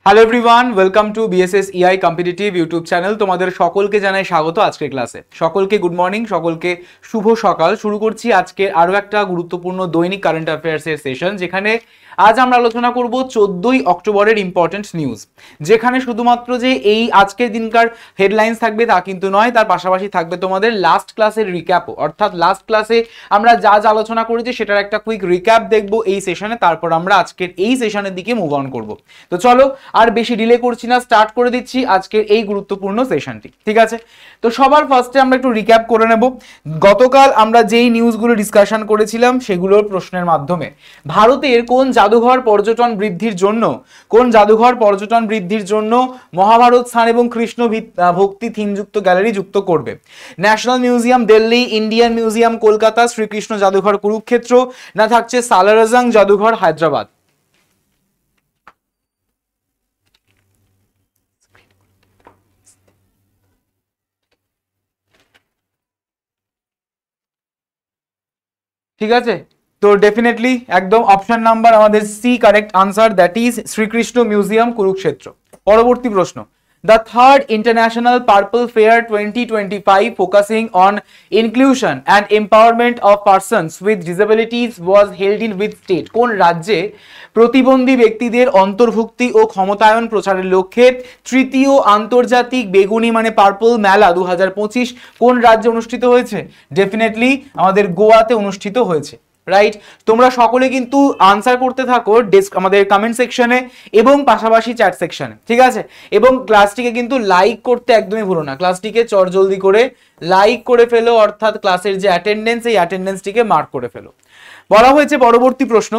Hello everyone, welcome to BSS EI competitive YouTube channel. তোমাদের সকলকে জানাই স্বাগত আজকের ক্লাসে। সকলকে গুড মর্নিং, সকলকে শুভ সকাল। শুরু করছি আজকে আরও একটা গুরুত্বপূর্ণ দৈনিক কারেন্ট অ্যাফেয়ার্সের সেশন, যেখানে আজ আমরা আলোচনা করব 14ই অক্টোবরের ইম্পর্টেন্ট নিউজ। যেখানে শুধুমাত্র যে এই আজকের দিনকার হেডলাইন্স থাকবে তা কিন্তু নয়, তার পাশাপাশি থাকবে তোমাদের লাস্ট ক্লাসের রিক্যাপও। অর্থাৎ লাস্ট ক্লাসে আমরা যা যা আলোচনা করেছি সেটার একটা কুইক রিক্যাপ দেখব এই সেশনে, তারপর আমরা আজকের এই সেশনের দিকে মুভ অন করব। তো চলো আর বেশি ডিলে করছি না, স্টার্ট করে দিচ্ছি আজকের এই গুরুত্বপূর্ণ সেশনটি। ঠিক আছে, তো সবার ফার্স্টে আমরা একটু রিক্যাপ করে নেব। গতকাল আমরা যেই নিউজগুলো ডিসকাশন করেছিলাম সেগুলোর প্রশ্নের মাধ্যমে ভারতের কোন জাদুঘর পর্যটন বৃদ্ধির জন্য মহাভারত স্থান এবং কৃষ্ণ ভক্তি থিমযুক্ত গ্যালারি যুক্ত করবে? National museum Delhi, Indian museum Kolkata, Srikrishna জাদুঘর কুরুক্ষেত্র, না থাকছে সালারজং জাদুঘর হায়দ্রাবাদ? ঠিক আছে, তো ডেফিনেটলি একদম অপশন নাম্বার আমাদের C correct answer, that is Srikrishna museum Kurukshetra. পরবর্তী প্রশ্ন, The third International Purple Fair 2025 focusing on inclusion and empowerment of persons with disabilities was held in which state? কোন রাজ্যে প্রতিবন্ধী ব্যক্তিদের অন্তর্ভুক্তি ও ক্ষমতায়ন প্রচারের লক্ষ্যে তৃতীয় আন্তর্জাতিক বেগুনি মানে পার্পল মেলা 2025 কোন রাজ্যে অনুষ্ঠিত হয়েছে? ডেফিনেটলি আমাদের গোয়াতে অনুষ্ঠিত হয়েছে। রাইট, তোমরা সকলে কিন্তু আনসার করতে থাকো আমাদের কমেন্ট সেকশনে এবং পাশাপাশি চ্যাট সেকশনে। ঠিক আছে, এবং ক্লাসটিকে কিন্তু লাইক করতে একদমই ভুলো না। ক্লাসটিকে চটজলদি করে লাইক করে ফেলো, অর্থাৎ ক্লাসের যে অ্যাটেন্ডেন্স এই অ্যাটেন্ডেন্সটিকে মার্ক করে ফেলো। বলা হয়েছে পরবর্তী প্রশ্ন,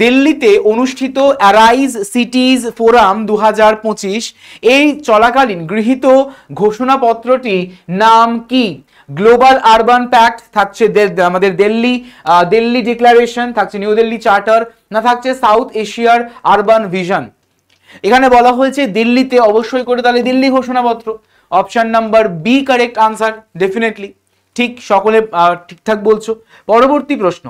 দিল্লিতে অনুষ্ঠিত অ্যারাইজ সিটিজ ফোরাম 2025 এই চলাকালীন গৃহীত ঘোষণাপত্রটি নাম কি? গ্লোবাল আরবান প্যাক্ট থাকছে আমাদের দিল্লি ডিক্লারেশন, থাকছে নিউ দিল্লি চার্টার, না থাকছে সাউথ এশিয়ার আরবান ভিশন? এখানে বলা হয়েছে দিল্লিতে, অবশ্যই করে তাহলে দিল্লি ঘোষণাপত্র। Option number B correct answer, definitely ঠিক, সকলে ঠিকঠাক বলছো। পরবর্তী প্রশ্ন,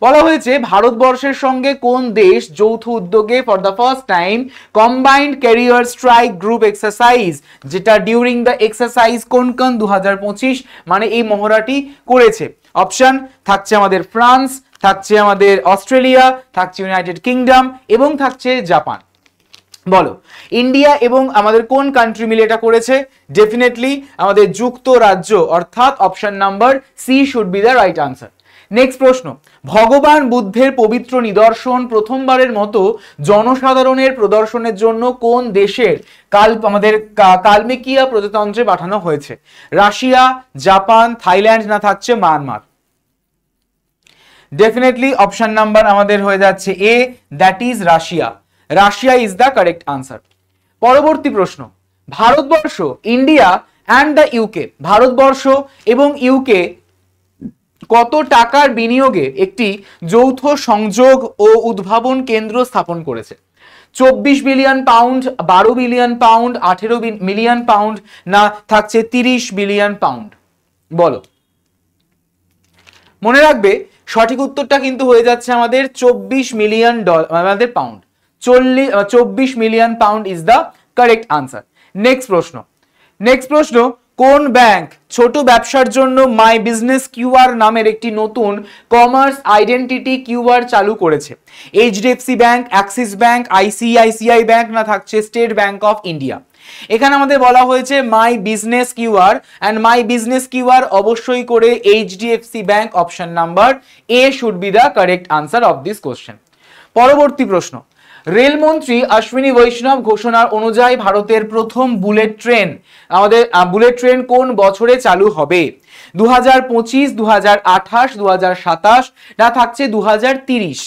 বলা হয়েছে ভারতবর্ষের সঙ্গে কোন দেশ যৌথ উদ্যোগে for the first time combined career strike group exercise, যেটা ডিউরিং দ্য এক্সারসাইজ কোনকান 2025 মানে এই মহড়াটি করেছে? অপশন থাকছে আমাদের ফ্রান্স, থাকছে আমাদের অস্ট্রেলিয়া, থাকছে ইউনাইটেড কিংডম এবং থাকছে জাপান। বলো, ইন্ডিয়া এবং আমাদের কোন কান্ট্রি মিলে এটা করেছে? ডেফিনেটলি আমাদের যুক্তরাজ্য, অর্থাৎ option number C should be the right answer. Next প্রশ্ন, ভগবান বুদ্ধের পবিত্র নিদর্শন প্রথমবারের মতো জনসাধারণের প্রদর্শনের জন্য কোন দেশের আমাদের কালমেকিয়া প্রজাতন্ত্রে পাঠানো হয়েছে? রাশিয়া, জাপান, থাইল্যান্ড, না থাকছে মায়ানমার? ডেফিনেটলি অপশন নাম্বার আমাদের হয়ে যাচ্ছে A, that is Russia. Russia is the correct answer. পরবর্তী প্রশ্ন, Bharatvarsha, India and the UK, Bharatvarsha এবং ইউকে কত টাকার বিনিয়োগে একটি যৌথ সংযোগ ও উদ্ভাবন কেন্দ্র স্থাপন করেছে? 24 billion pound, 12 billion pound, 18 million pound, না থাকছে 30 বিলিয়ন পাউন্ড? বলো। মনে রাখবে সঠিক উত্তরটা কিন্তু হয়ে যাচ্ছে আমাদের 24 মিলিয়ন আমাদের pound. 24 million pound is the correct answer. Next প্রশ্ন, কোন ব্যাংক ছোট ব্যবসার জন্য মাই বিজনেস কিউআর নামের একটি নতুন কমার্স আইডেন্টিটি কিউআর চালু করেছে? HDFC bank, Axis bank, ICICI bank, না থাকছে স্টেট ব্যাংক অফ ইন্ডিয়া? এখানে আমাদের বলা হয়েছে my business QR, and my business QR অবশ্যই করে HDFC bank. Option number A should be the correct answer of this question. পরবর্তী প্রশ্ন, রেলমন্ত্রী অশ্বিনী বৈষ্ণব ঘোষণার অনুযায়ী ভারতের প্রথম বুলেট ট্রেন কোন বছরে চালু হবে? 2025, 2028, 2027, না থাকছে 2030?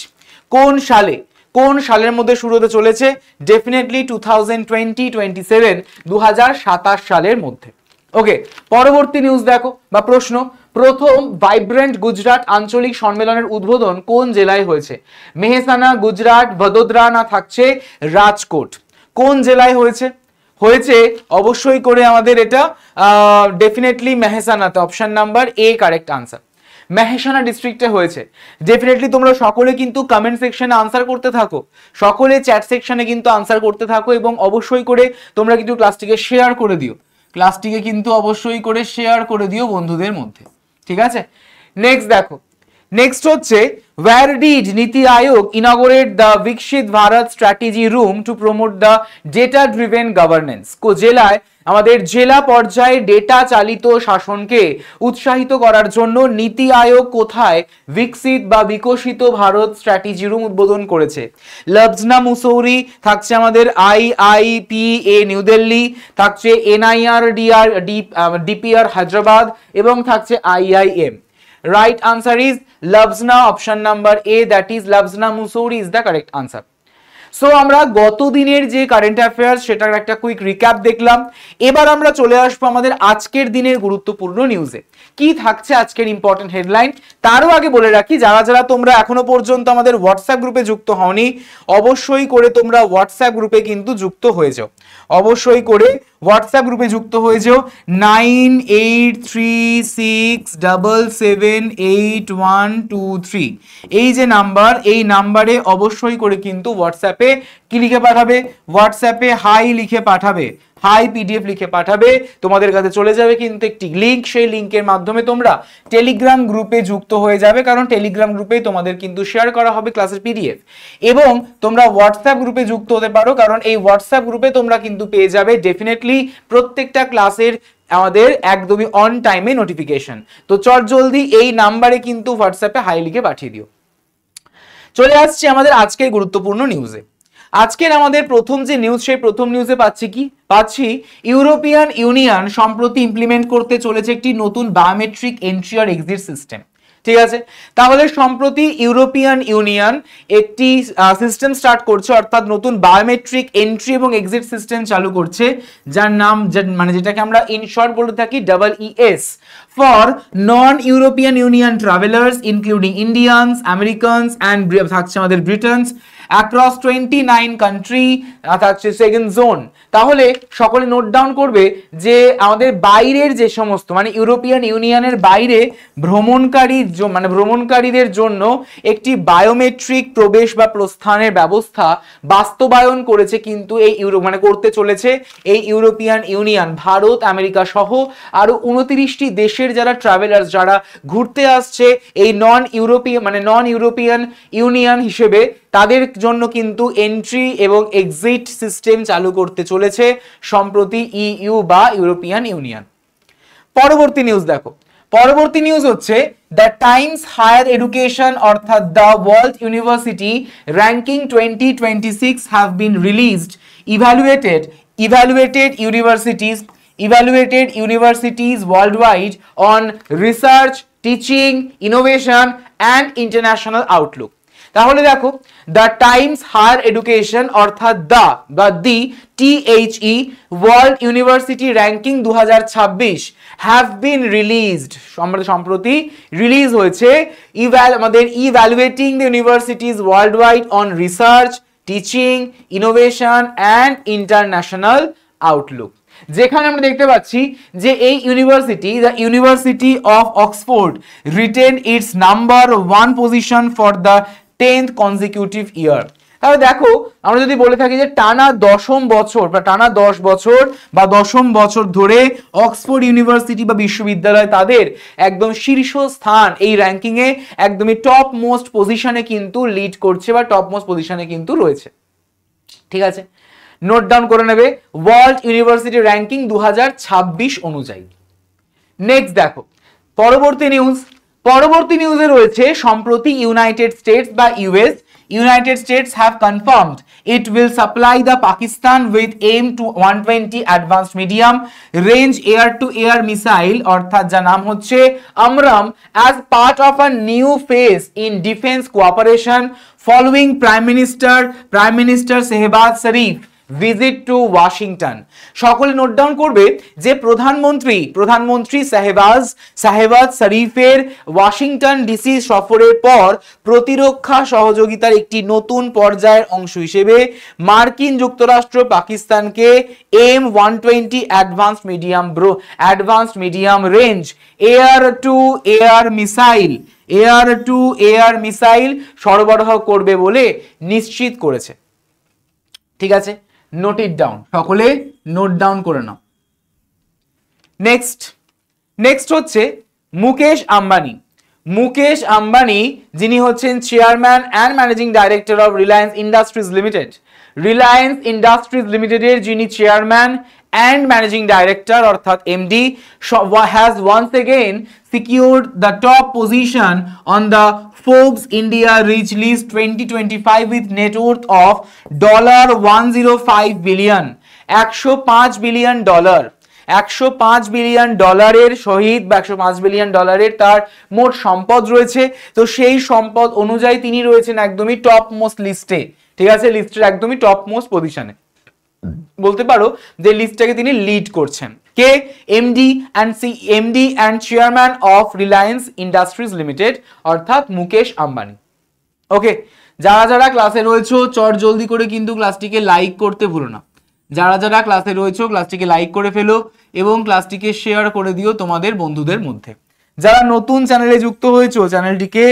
কোন সালের মধ্যে শুরু হতে চলেছে? ডেফিনেটলি 2027 2027 সালের মধ্যে। ওকে, পরবর্তী নিউজ দেখো বা প্রশ্ন, প্রথম ভাইব্রেন্ট গুজরাট আঞ্চলিক সম্মেলনের উদ্বোধন কোন জেলায় হয়েছে? মেহসানা, গুজরাট, ভদোদরা, না থাকছে রাজকোট? কোন জেলায় হয়েছে অবশ্যই করে আমাদের এটা ডেফিনেটলি মেহসানাতে। Option number A correct answer. Mehsana ডিস্ট্রিক্টে হয়েছে। ডেফিনেটলি তোমরা সকলে কিন্তু কমেন্ট সেকশনে আনসার করতে থাকো, সকলে চ্যাট সেকশনে কিন্তু আনসার করতে থাকো এবং অবশ্যই করে তোমরা কিন্তু ক্লাসটিকে শেয়ার করে দিও, ক্লাসটিকে কিন্তু অবশ্যই করে শেয়ার করে দিও বন্ধুদের মধ্যে, ঠিক আছে। নেক্সট দেখো, নেক্সট হচ্ছে where did নীতি আয়োগ inaugurate the Viksit Bharat strategy room to promote the data driven governance? জেলায় আমাদের জেলা পর্যায়ে ডেটা চালিত শাসনকে উৎসাহিত করার জন্য নীতি আয়োগ কোথায় বিকশিত বা বিকশিত ভারত স্ট্র্যাটেজি রুম উদ্বোধন করেছে? লবজনা মুসৌরি, থাকছে আমাদের IIPA নিউ দিল্লি, থাকছে NIRDR DPR হায়দ্রাবাদ এবং থাকছে IIM। Right answer is Labsna, option number A, that is Labsna Mussoorie is the correct answer. So আমরা গত দিনের যে কারেন্ট অ্যাফেয়ার্স সেটার একটা কুইক রিক্যাপ দেখলাম। এবার আমরা চলে আসবো আমাদের আজকের দিনের গুরুত্বপূর্ণ নিউজে। কি থাকছে আজকের ইম্পর্টেন্ট হেডলাইন, তারও আগে বলে রাখি যারা যারা তোমরা এখনো পর্যন্ত আমাদের হোয়াটসঅ্যাপ গ্রুপে যুক্ত হওনি, অবশ্যই করে তোমরা হোয়াটসঅ্যাপ গ্রুপে কিন্তু যুক্ত হয়ে যাও, অবশ্যই করে হোয়াটসঅ্যাপ গ্রুপে যুক্ত হয়ে যাও। 9836778123 এই যে নাম্বার, এই নাম্বারে অবশ্যই করে কিন্তু হোয়াটসঅ্যাপে কি লিখে পাঠাবে, হোয়াটসঅ্যাপে হাই লিখে পাঠাবে, হাই PDF লিখে পাঠাবে, তোমাদের কাছে চলে যাবে কিন্তু একটি লিংক, সেই লিংকের মাধ্যমে তোমরা টেলিগ্রাম গ্রুপে যুক্ত হয়ে যাবে, কারণ টেলিগ্রাম গ্রুপে তোমাদের কিন্তু শেয়ার করা হবে ক্লাসের PDF। এবং তোমরা হোয়াটসঅ্যাপ গ্রুপে যুক্ত হতে পারো, কারণ এই হোয়াটসঅ্যাপ গ্রুপে তোমরা কিন্তু পেয়ে যাবে ডেফিনেটলি প্রত্যেকটা ক্লাসের আমাদের একদমই অন টাইমে নোটিফিকেশন। তো চট জলদি এই নাম্বারে কিন্তু হোয়াটসঅ্যাপে হাই লিখে পাঠিয়ে দিও। চলে আসছি আমাদের আজকের গুরুত্বপূর্ণ নিউজে। আজকের আমাদের প্রথম যে নিউজ, সেই প্রথম নিউজে পাচ্ছি ইউরোপিয়ান ইউনিয়ন সম্প্রতি ইমপ্লিমেন্ট করতে চলেছে একটি নতুন বায়োমেট্রিক এন্ট্রি আর এক্সিট সিস্টেম। ঠিক আছে, তাহলে সম্প্রতি ইউরোপিয়ান ইউনিয়ন একটি সিস্টেম স্টার্ট করছে, অর্থাৎ নতুন বায়োমেট্রিক এন্ট্রি এবং এক্সিট সিস্টেম চালু করছে, যার নাম মানে যেটাকে আমরা ইন শর্ট বলে থাকি EES, for non European union travellers including Indians, Americans and থাকছে আমাদের ব্রিটেনস across 29 কান্ট্রি, থাকছে সেকেন্ড জোন। তাহলে সকলে নোট ডাউন করবে যে আমাদের বাইরের যে সমস্ত মানে ইউরোপিয়ান ইউনিয়নের বাইরে ভ্রমণকারীদের জন্য একটি বায়োমেট্রিক প্রবেশ বা প্রস্থানের ব্যবস্থা বাস্তবায়ন করেছে কিন্তু এই করতে চলেছে এই ইউরোপিয়ান ইউনিয়ন। ভারত, আমেরিকা সহ আরো 29টি দেশের যারা ট্রাভেলার্স, যারা ঘুরতে আসছে এই নন ইউরোপিয়ান ইউনিয়ন হিসেবে, তাদের জন্য কিন্তু এন্ট্রি এবং এক্সিট সিস্টেম চালু করতে চলেছে সম্প্রতি EU বা ইউরোপিয়ান ইউনিয়ন। পরবর্তী নিউজ দেখো, পরবর্তী নিউজ হচ্ছে দ্য টাইমস হায়ার এডুকেশন অর্থাৎ the world university ranking 2026 have been released, evaluated universities worldwide on research, teaching, innovation and international outlook। তাহলে দেখো দ্য টাইমস হায়ার এডুকেশন অর্থাৎ দি THE world university ranking 2026 have been released, সম্প্রতি release হয়েছে, আমাদের evaluating the universities world wide on research, teaching, innovation and international Outlook. যেখানে আমরা দেখতে পাচ্ছি যে এই university, the university of Oxford, written it's number 1 position for the 10th consecutive year। তাহলে দেখো আমরা যদি বলে থাকি যে টানা 10ম বছর বা টানা 10 বছর বা 10ম বছর ধরে অক্সফোর্ড ইউনিভার্সিটি বা বিশ্ববিদ্যালয় তাদের একদম শীর্ষ স্থান এই র্যাঙ্কিং এ একদমই টপ মোস্ট পজিশনে কিন্তু লিড করছে বা টপ মোস্ট পজিশনে কিন্তু রয়েছে। ঠিক আছে, নোট ডাউন করে নেবে ওয়ার্ল্ড ইউনিভার্সিটি র্যাঙ্কিং 2026 অনুযায়ী। নেক্সট দেখো পরবর্তী নিউজে রয়েছে সম্প্রতি ইউনাইটেড স্টেটস বা United States have confirmed it will supply the Pakistan with AIM-120 advanced medium range air to air missile অর্থাৎ যার নাম হচ্ছে আমরাম as part of a new phase in defense cooperation following Prime Minister Shehbaz Sharif visit to Washington. সকলে note down করবে যে প্রধানমন্ত্রী শাহবাজ শরীফের Washington DC সফরের পর প্রতিরক্ষা সহযোগিতার একটি নতুন পর্যায়ের অংশ হিসেবে মার্কিন যুক্তরাষ্ট্র পাকিস্তানকে M120 advanced medium range air two air missile সরবরাহ করবে বলে নিশ্চিত করেছে। ঠিক আছে, নোট ইট ডাউন, সকলে নোট ডাউন করে নাও। নেক্সট হচ্ছে মুকেশ আম্বানি যিনি হচ্ছেন chairman and managing director of Reliance Industries লিমিটেডের যিনি চেয়ারম্যান and managing director অর্থাৎ MD has once again secured the top position on the Forbes India Rich List 2025 with net worth of $105 billion, $105 billion ডলারের সহিত বা $105 billion তার মোট সম্পদ রয়েছে। তো সেই সম্পদ অনুযায়ী তিনি রয়েছেন একদমই টপ মোস্ট লিস্টে। ঠিক আছে, লিস্টের একদমই টপ মোস্ট পজিশনে, বলতে পারো যে লিস্টটাকে তিনি লিড করছেন। কে? MD and chairman of Reliance industries limited অর্থাৎ মুকেশ আম্বানি। ওকে, যারা ক্লাসে রয়েছো চট জলদি করে কিন্তু ক্লাসটিকে লাইক করতে ভুলো না। যারা ক্লাসে রয়েছো ক্লাসটিকে লাইক করে ফেলো এবং ক্লাসটিকে শেয়ার করে দিও তোমাদের বন্ধুদের মধ্যে। যারা নতুন চ্যানেলে যুক্ত হয়েছো চ্যানেলটিকে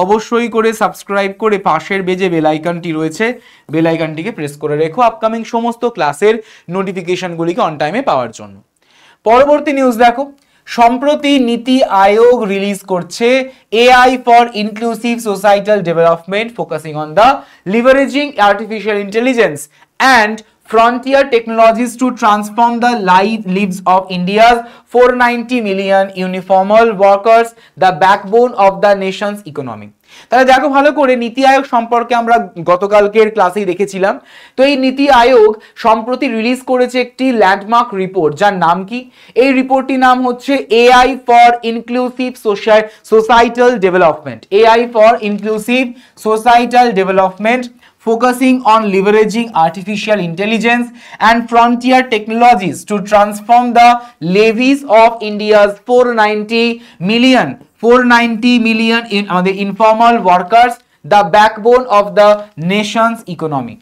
অবশ্যই করে সাবস্ক্রাইব করে পাশের যে বেল আইকনটি রয়েছে বেল আইকনটিকে প্রেস করে রেখো আপকামিং সমস্ত ক্লাসের নোটিফিকেশনগুলিকে অন টাইমে পাওয়ার জন্য। পরবর্তী নিউজ দেখো, সম্প্রতি নীতি আয়োগ রিলিজ করছে AI for inclusive societal development focusing on the leveraging artificial intelligence and frontier technologies to transform the lives of India's 490 million informal workers, the backbone of the nation's economy. তাহলে দেখো ভালো করে, নীতি আয়োগ সম্পর্কে আমরা গতকালকের ক্লাসেই দেখেছিলাম। তো এই নীতি আয়োগ সম্প্রতি রিলিজ করেছে একটি ল্যান্ডমার্ক রিপোর্ট, যার নাম কি? এই রিপোর্টটির নাম হচ্ছে AI for inclusive societal development, AI for inclusive societal development focusing on leveraging artificial intelligence and frontier technologies to transform the lives of India's 490 million in আমাদের informal workers, the backbone of the nation's economy.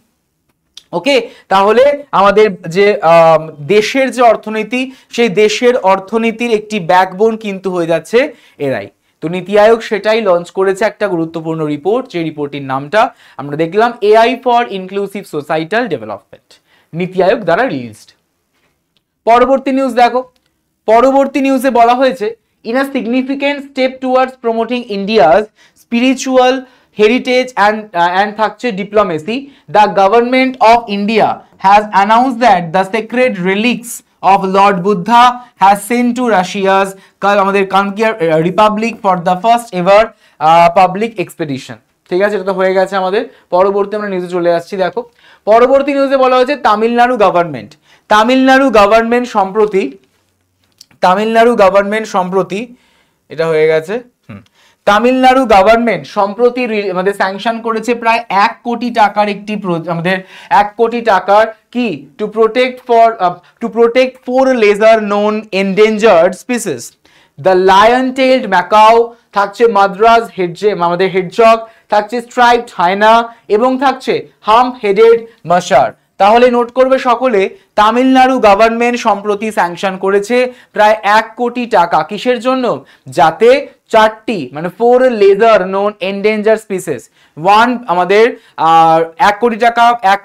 ওকে, তাহলে আমাদের যে দেশের যে অর্থনীতি, সেই দেশের অর্থনীতির একটি ব্যাকবোন কিন্তু হয়ে যাচ্ছে এরাই। তো নীতি আয়োগ সেটাই লঞ্চ করেছে একটা গুরুত্বপূর্ণ রিপোর্ট, যে রিপোর্টটির নামটা আমরা দেখলাম AI for inclusive societal development, নীতি আয়োগ দ্বারা রিলিজড। পরবর্তী নিউজ দেখো, পরবর্তী নিউজে বলা হয়েছে in a significant step towards promoting India's spiritual heritage and থাকছে diplomacy, the government of India has announced that the sacred relics of Lord Buddha has sent to Russia's আমাদের Kalmykia republic for the first ever public expedition. ঠিক আছে, এটা তো হয়ে গেছে আমাদের। পরবর্তী আমরা নিউজে চলে আসছি। দেখো, পরবর্তী নিউজে বলা হয়েছে তামিলনাড়ু গভর্নমেন্ট এটা হয়ে গেছে। তামিলনাড়ু গভর্নমেন্ট সম্প্রতি আমাদের স্যাংশন করেছে প্রায় 1 কোটি টাকার একটি আমাদের 1 কোটি টাকার কি to protect 4 lesser known endangered species, the lion tailed macaque, থাকছে মাদ্রাজ আমাদের হেডজগ, থাকছে স্ট্রাইপড হায়না এবং থাকছে হাম্প হেডেড মাশার। তাহলে নোট করবে সকলে, তামিলনাড়ু গভর্নমেন্ট সম্প্রতি স্যাংশন করেছে প্রায় 1 কোটি টাকা কিসের জন্য? যাতে 4টি মানে 4 লেজার নোন এন্ডেঞ্জার স্পিসিস, আমাদের 1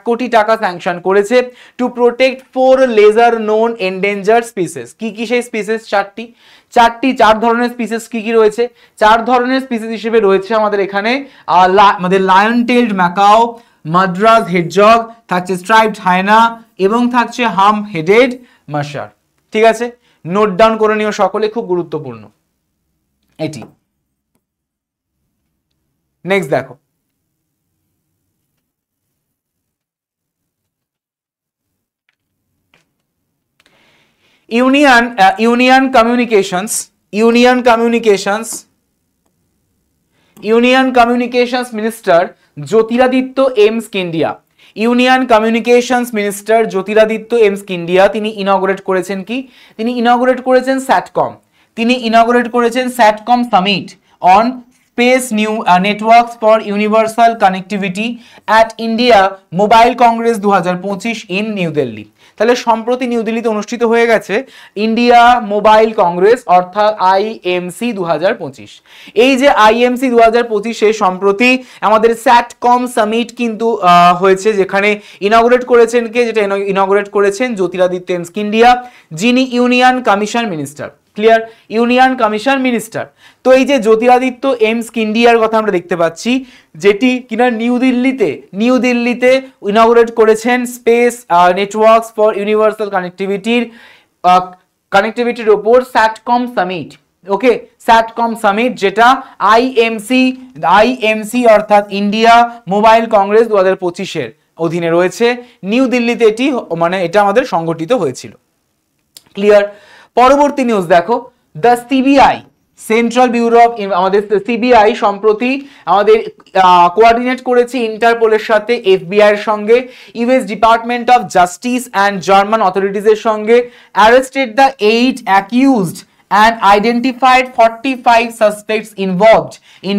কোটি টাকা স্যাংশন করেছে to protect 4 lesser known endangered species. কি সেই স্পিসিস? 4 ধরনের স্পিসিস কি রয়েছে? 4 ধরনের স্পিসিস হিসেবে রয়েছে আমাদের এখানে আমাদের লায়ন টেইলড ম্যাকাও, মাদ্রাজ হেডজগ, থাকছে স্ট্রাইপড হায়না এবং থাকছে হাম্প হেডেড মাশার। ঠিক আছে, নোট ডাউন করে নিও সকলে, খুব গুরুত্বপূর্ণ এটি। নেক্সট দেখো, union communications minister Jyotiraditya M Scindia union communications minister Jyotiraditya M Scindia তিনি ইনঅগ্রেট করেছেন কি? তিনি ইনঅগ্রেট করেছেন স্যাটকম। তিনি ইনঅগ্রেট করেছেন Satcom summit on Space New Networks for Universal Connectivity at India Mobile Congress 2025 in New Delhi। তাহলে সম্প্রতি নিউ দিল্লিতে অনুষ্ঠিত হয়ে গেছে ইন্ডিয়া মোবাইল কংগ্রেস অর্থাৎ IMC 2025। এই যে IMC 2025 সম্প্রতি আমাদের স্যাটকম সামিট কিন্তু হয়েছে, যেখানে ইনঅগ্রেট করেছেন কে? যেটা ইনঅগ্রেট করেছেন জ্যোতিরাদিত্য এম স্কিন্ডিয়া, যিনি union commission minister. Clear? Union commission minister. তো এই যে জ্যোতিরাদিত্য এম স্কিন্ডিয়ার কথা আমরা দেখতে পাচ্ছি, যেটি কিনা নিউ দিল্লিতে ইনঅগ্রেট করেছেন স্পেস নেটওয়ার্কস ফর ইউনিভার্সাল কানেক্টিভিটির উপর স্যাটকম সামিট। ওকে, স্যাটকম সামিট যেটা আইএমসি অর্থাৎ ইন্ডিয়া মোবাইল কংগ্রেস 2025 অধীনে রয়েছে। নিউ দিল্লিতে এটা আমাদের সংগঠিত হয়েছিল। ক্লিয়ার? পরবর্তী নিউজ দেখো, the CBI central bureau of আমাদের সিবিআই সম্প্রতি আমাদের কোঅর্ডিনেট করেছে ইন্টারপোলের সাথে, এফবিআই এর সঙ্গে, US department of justice and German অথরিটিজের সঙ্গে, arrested the 8 accused and identified 45 suspects involved in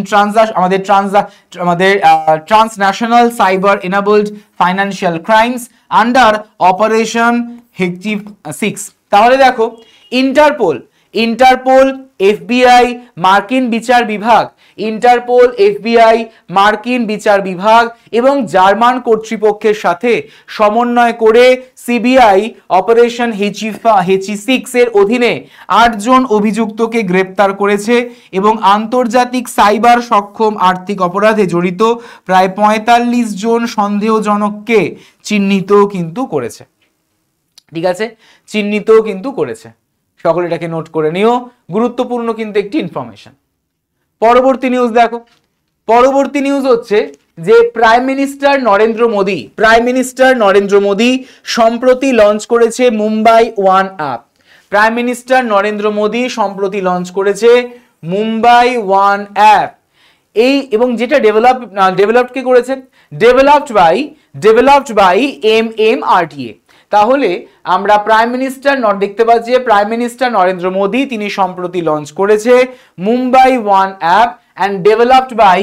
transnational cyber enabled financial crimes under Operation Hective 6। তাহলে দেখো, ইন্টারপোল, এফবিআই, মার্কিন বিচার বিভাগ এবং জার্মান কর্তৃপক্ষের সাথে সমন্বয় করে সিবিআই অপারেশন হেচি 6 এর অধীনে 8 জন অভিযুক্তকে গ্রেপ্তার করেছে এবং আন্তর্জাতিক সাইবার সক্ষম আর্থিক অপরাধে জড়িত প্রায় 45 জন সন্দেহজনককে চিহ্নিত কিন্তু করেছে। ঠিক আছে, চিহ্নিত কিন্তু করেছে। সকলে এটাকে নোট করে নিও, গুরুত্বপূর্ণ কিন্তু একটি ইনফরমেশন। পরবর্তী নিউজ দেখো, পরবর্তী নিউজ হচ্ছে যে প্রাইম মিনিস্টার নরেন্দ্র মোদী সম্প্রতি লঞ্চ করেছে Mumbai one app. Prime minister Narendra Modi সম্প্রতি লঞ্চ করেছে মুম্বাই ওয়ান অ্যাপ। এবং যেটা ডেভেলপড কে করেছে? Developed by MMRDA। তাহলে আমরা দেখতে পাচ্ছি যে প্রাইম মিনিস্টার নরেন্দ্র মোদী তিনি সম্প্রতি লঞ্চ করেছে Mumbai one app and developed by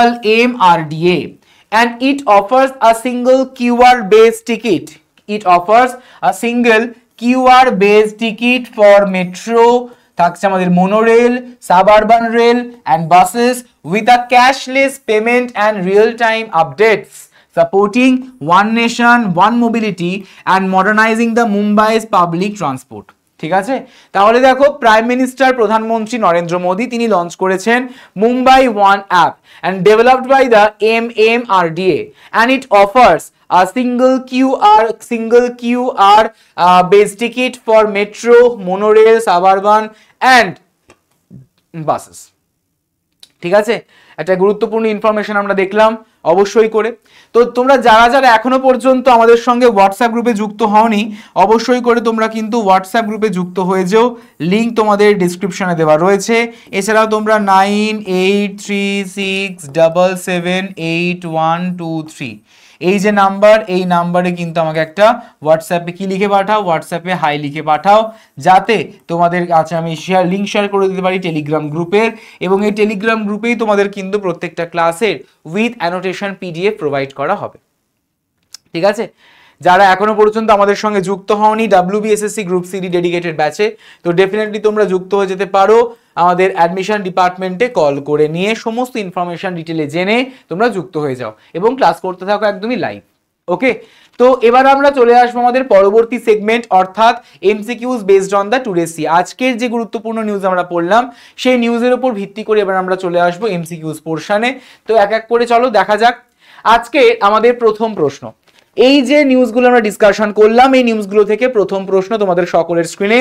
MMRDA, and it offers a single QR based ticket. For metro, থাকছে আমাদের monorail, suburban rail and buses with a cashless payment and real time updates supporting one nation one mobility and modernizing the Mumbai's public transport। ঠিক আছে, তাহলে দেখো prime minister প্রধানমন্ত্রী নরেন্দ্র মোদী তিনি launch করেছেন Mumbai one app and developed by the MMRDA, and it offers a single QR based ticket for metro, monorail, suburban and buses। ঠিক আছে, একটা গুরুত্বপূর্ণ ইনফরমেশন আমরা দেখলাম অবশ্যই করে। তো তোমরা যারা এখনো পর্যন্ত আমাদের সঙ্গে হোয়াটসঅ্যাপ গ্রুপে যুক্ত হওনি, অবশ্যই করে তোমরা কিন্তু হোয়াটসঅ্যাপ গ্রুপে যুক্ত হয়ে যাও, লিংক তোমাদের ডিসক্রিপশনে দেওয়া রয়েছে। এছাড়াও তোমরা 9836778123 এই যে নাম্বার, এই নাম্বারে কিন্তু আমাকে একটা হোয়াটসঅ্যাপে কি লিখে পাঠাও, হোয়াটসঅ্যাপে হাই লিখে পাঠাও, যাতে তোমাদের কাছে আমি লিংক শেয়ার করে দিতে পারি টেলিগ্রাম গ্রুপের। এবং এই টেলিগ্রাম গ্রুপেই তোমাদের কিন্তু প্রত্যেকটা ক্লাসের উইথ অ্যানোটেশন PDF প্রোভাইড করা হবে। ঠিক আছে, যারা এখনো পর্যন্ত আমাদের সঙ্গে যুক্ত হওনি WBSSC গ্রুপ সিডি ডেডিকেটেড ব্যাচে, তো ডেফিনেটলি তোমরা যুক্ত হয়ে যেতে পারো আমাদের অ্যাডমিশন ডিপার্টমেন্টে কল করে নিয়ে সমস্ত ইনফরমেশন ডিটেলে জেনে তোমরা যুক্ত হয়ে যাও এবং ক্লাস করতে থাকো একদমই লাইভ। ওকে, তো এবার আমরা চলে আসবো আমাদের পরবর্তী সেগমেন্ট, অর্থাৎ MCQs based on the today's. আজকের যে গুরুত্বপূর্ণ নিউজ আমরা পড়লাম সেই নিউজের উপর ভিত্তি করে এবার আমরা চলে আসবো MCQs পোর্শনে। তো এক এক করে চলো দেখা যাক। আজকে আমাদের প্রথম প্রশ্ন, এই যে নিউজগুলো আমরা ডিসকাশন করলাম, এই নিউজগুলো থেকে প্রথম প্রশ্ন তোমাদের সকলের স্ক্রিনে।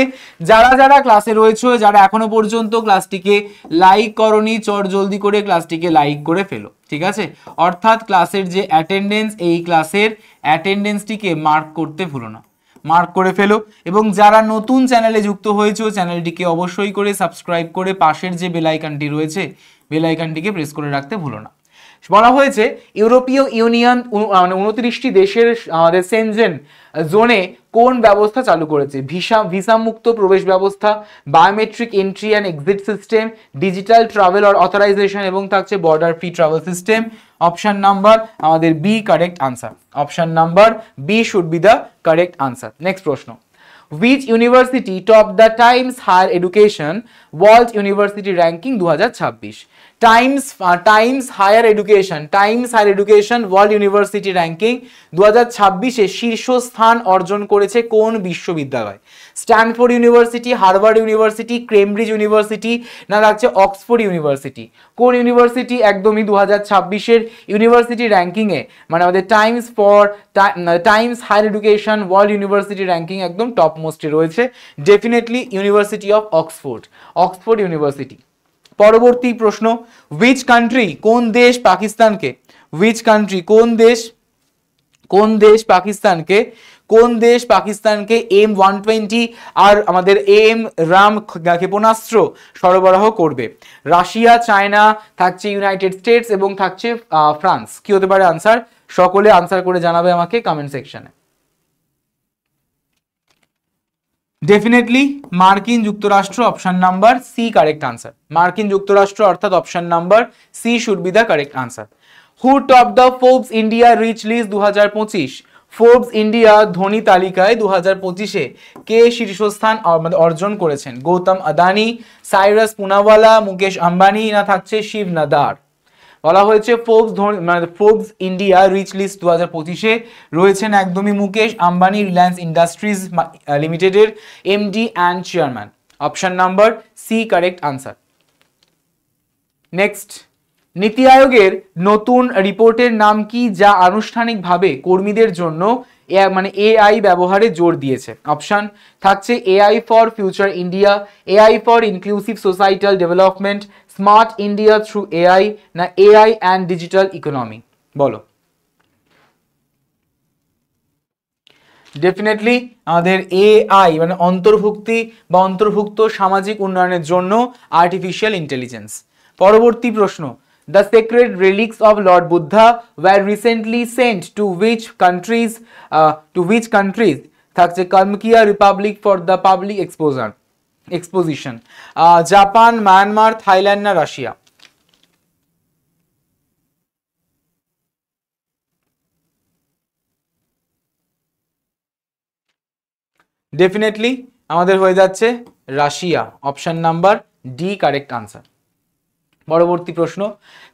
যারা ক্লাসে রয়েছে, যারা এখনো পর্যন্ত ক্লাসটিকে লাইক করনি, চট জলদি করে ক্লাসটিকে লাইক করে ফেলো। ঠিক আছে, অর্থাৎ ক্লাসের যে অ্যাটেন্ডেন্স, এই ক্লাসের অ্যাটেন্ডেন্সটিকে মার্ক করতে ভুলো না, মার্ক করে ফেলো। এবং যারা নতুন চ্যানেলে যুক্ত হয়েছে, চ্যানেলটিকে অবশ্যই করে সাবস্ক্রাইব করে পাশের যে বেল আইকনটি রয়েছে, বেল আইকনটিকে প্রেস করে রাখতে ভুলো না। বলা হয়েছে ইউরোপীয় ইউনিয়ন 29টি দেশের আমাদের সেনজেন জোনে কোন ব্যবস্থা চালু করেছে? ভিসা মুক্ত প্রবেশ ব্যবস্থা, biometric entry and exit system, digital travel authorization এবং থাকছে border free travel system. Option number আমাদের B correct answer. Option number B should be the correct answer. Next প্রশ্ন, which university topped the Times Higher Education World University Ranking 2026? Times higher education world university ranking 2026-এ শীর্ষস্থান অর্জন করেছে কোন বিশ্ববিদ্যালয়? Stanford university, Harvard university, Cambridge university না লাগছে Oxford university? কোন ইউনিভার্সিটি একদমই 2026-এর ইউনিভার্সিটি র্যাঙ্কিংয়ে মানে আমাদের Times higher education world university ranking একদম টপ মোস্টে রয়েছে? Definitely university of Oxford university. পরবর্তী প্রশ্ন, which country কোন দেশ পাকিস্তানকে M120 আর আমাদের AM-RAM ক্ষেপণাস্ত্র সরবরাহ করবে? রাশিয়া, চায়না, থাকছে ইউনাইটেড স্টেটস এবং থাকছে ফ্রান্স। কি হতে পারে আনসার? সকলে আনসার করে জানাবে আমাকে কমেন্ট সেকশনে। ডেফিনেটলি মার্কিন যুক্তরাষ্ট্র, option number C correct answer. মার্কিন যুক্তরাষ্ট্র অর্থাৎ option number C should be the correct answer. Who top the Forbes India rich list 2025? Forbes India ধনী তালিকায় 2025-এ কে শীর্ষস্থান অর্জন করেছেন? গৌতম আদানি, সাইরাস পুনাওয়ালা, মুকেশ আম্বানি না থাকছে শিব নাদার? বলা হয়েছে ফোর্বস ইন্ডিয়া রিচ লিস্ট 2025-এ রয়েছেন একদমই মুকেশ আম্বানি, রিলায়েন্স ইন্ডাস্ট্রিজ লিমিটেডের MD and chairman. Option number C correct answer. Next, নীতি আয়োগের নতুন রিপোর্টের নাম কি যা আনুষ্ঠানিকভাবে কর্মীদের জন্য এআই ব্যবহারে জোর দিয়েছে? অপশন থাকছে AI for future India, AI for inclusive societal development, smart India through AI না এআই অ্যান্ড ডিজিটাল ইকোনমি? বলো। ডেফিনেটলি আমাদের এআই অন্তর্ভুক্ত সামাজিক উন্নয়নের জন্য আর্টিফিশিয়াল ইন্টেলিজেন্স। পরবর্তী প্রশ্ন, the sacred relics of Lord Buddha were recently sent to which countries? থাকছে Kalmykia republic for the public exposition, Japan, Myanmar, Thailand না রাশিয়া? ডেফিনেটলি আমাদের হয়ে যাচ্ছে Russia. Option number D correct answer. পরবর্তী প্রশ্ন,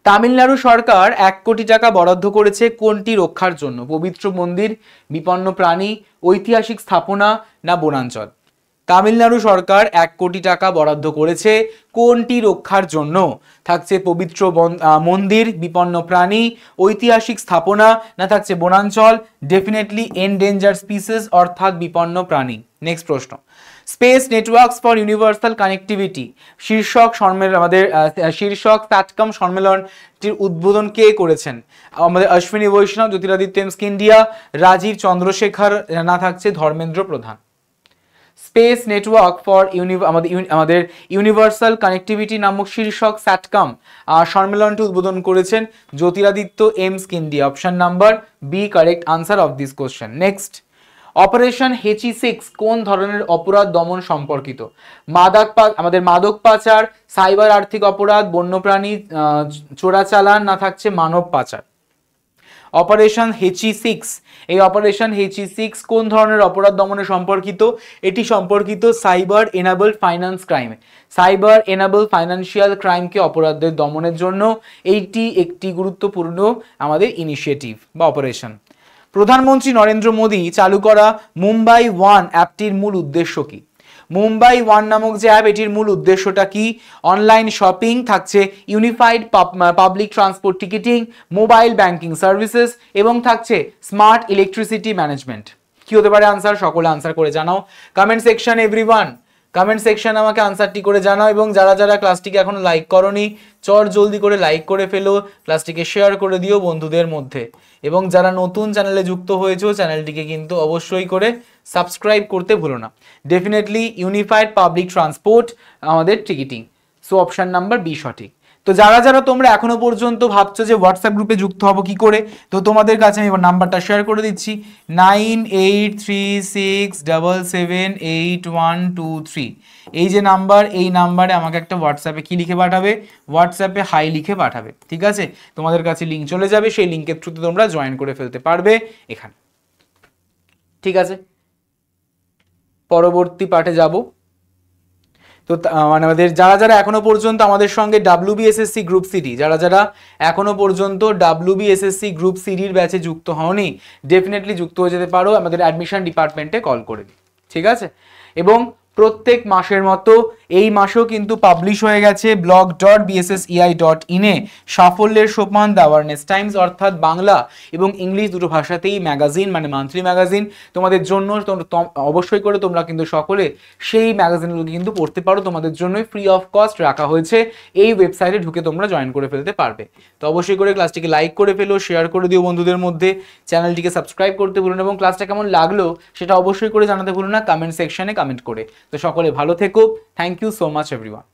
তামিলনাড়ু সরকার 1 কোটি টাকা বরাদ্দ করেছে কোনটি রক্ষার জন্য? পবিত্র মন্দির, বিপন্ন প্রাণী, ঐতিহাসিক স্থাপনা না বনাঞ্চল? তামিলনাড়ু সরকার 1 কোটি টাকা বরাদ্দ করেছে কোনটি রক্ষার জন্য? থাকছে পবিত্র মন্দির, বিপন্ন প্রাণী, ঐতিহাসিক স্থাপনা না থাকছে বনাঞ্চল? ডেফিনেটলি এন্ডেঞ্জার্ড স্পিসিস অর্থাৎ বিপন্ন প্রাণী। নেক্সট প্রশ্ন, space networks for universal connectivity শীর্ষক স্যাটকম সম্মেলনটির উদ্বোধন কে করেছেন? আমাদের অশ্বিনী বৈষ্ণব, জ্যোতিরাদিত্য ইন্ডিয়া, রাজীব চন্দ্রশেখর না থাকছে Dharmendra Pradhan? Space network for আমাদের ইউনিভার্সাল কানেক্টিভিটি নামক শীর্ষক স্যাটকম সম্মেলনটি উদ্বোধন করেছেন Jyotiraditya India. Option number B correct answer of this question. Next, operation হেচি 6 কোন ধরনের অপরাধ দমন সম্পর্কিত? মাদক পাচার, সাইবার আর্থিক অপরাধ, বন্যপ্রাণী চোরাচালান না থাকছে মানব পাচার? অপারেশন হেচি 6, এই অপারেশন হেচি 6 কোন ধরনের অপরাধ দমনে সম্পর্কিত? এটি সম্পর্কিত সাইবার এনাবল ফাইন্যান্সিয়াল ক্রাইমকে অপরাধের দমনের জন্য এইটি একটি গুরুত্বপূর্ণ আমাদের ইনিশিয়েটিভ বা অপারেশন। প্রধানমন্ত্রী নরেন্দ্র মোদী চালু করা মুম্বাই ওয়ান অ্যাপটির মূল উদ্দেশ্য কি? মুম্বাই ওয়ান নামক যে অ্যাপ, এটির মূল উদ্দেশ্যটা কি? অনলাইন শপিং, থাকছে unified public transport ticketing, mobile banking services এবং থাকছে স্মার্ট ইলেকট্রিসিটি ম্যানেজমেন্ট। কি হতে পারে আনসার? সকলে আনসার করে জানাও comment section. Everyone comment section আমাকে আনসারটি করে জানাও, এবং যারা যারা ক্লাসটিকে এখনো লাইক করনি জলদি করে লাইক করে ফেলো, ক্লাসটিকে শেয়ার করে দিও বন্ধুদের মধ্যে, এবং যারা নতুন চ্যানেলে যুক্ত হয়েছো চ্যানেলটিকে কিন্তু অবশ্যই করে সাবস্ক্রাইব করতে ভুলো না। ডেফিনেটলি ইউনিফাইড পাবলিক ট্রান্সপোর্ট আমাদের ticketing, so option number B সঠিক। তো যারা যারা তোমরা এখনো পর্যন্ত ভাবছো যে হোয়াটসঅ্যাপ গ্রুপে যুক্ত হবো কি করে, তো তোমাদের কাছে আমি এবার নাম্বারটা শেয়ার করে দিচ্ছি 9836778123। এই যে নাম্বার, এই নাম্বারে আমাকে একটা হোয়াটসঅ্যাপে কি লিখে পাঠাবে, হোয়াটসঅ্যাপে হাই লিখে পাঠাবে, ঠিক আছে। তোমাদের কাছে লিঙ্ক চলে যাবে, সেই লিঙ্কের থ্রুতে তোমরা জয়েন করে ফেলতে পারবে এখানে, ঠিক আছে। পরবর্তী পাঠে যাব। তো মানে আমাদের যারা যারা এখনো পর্যন্ত আমাদের সঙ্গে WBSSC গ্রুপ সিডি, যারা যারা এখনো পর্যন্ত WBSSC গ্রুপ সিডির ব্যাচে যুক্ত হওনি, ডেফিনেটলি যুক্ত হয়ে যেতে পারো আমাদের অ্যাডমিশন ডিপার্টমেন্টে কল করে দিই, ঠিক আছে। এবং প্রত্যেক মাসের মতো এই মাসেও কিন্তু পাবলিশ হয়ে গেছে blog.bssei.in এ সাফল্যের সোপান দ্য অ্যাওয়ারনেস টাইমস, অর্থাৎ বাংলা এবং ইংলিশ দুটো ভাষাতেই ম্যাগাজিন, মানে মান্থলি ম্যাগাজিন তোমাদের জন্য। অবশ্যই করে তোমরা কিন্তু সকলে সেই ম্যাগাজিনগুলো কিন্তু পড়তে পারো, তোমাদের জন্যই ফ্রি অফ কস্ট রাখা হয়েছে, এই ওয়েবসাইটে ঢুকে তোমরা জয়েন করে ফেলতে পারবে। তো অবশ্যই করে ক্লাসটিকে লাইক করে ফেলো, শেয়ার করে দিও বন্ধুদের মধ্যে, চ্যানেলটিকে সাবস্ক্রাইব করতে ভুলো না, এবং ক্লাসটা কেমন লাগলো সেটা অবশ্যই করে জানাতে ভুলো না কমেন্ট সেকশনে কমেন্ট করে। তো সকলে ভালো থেকো, thank you so much everyone.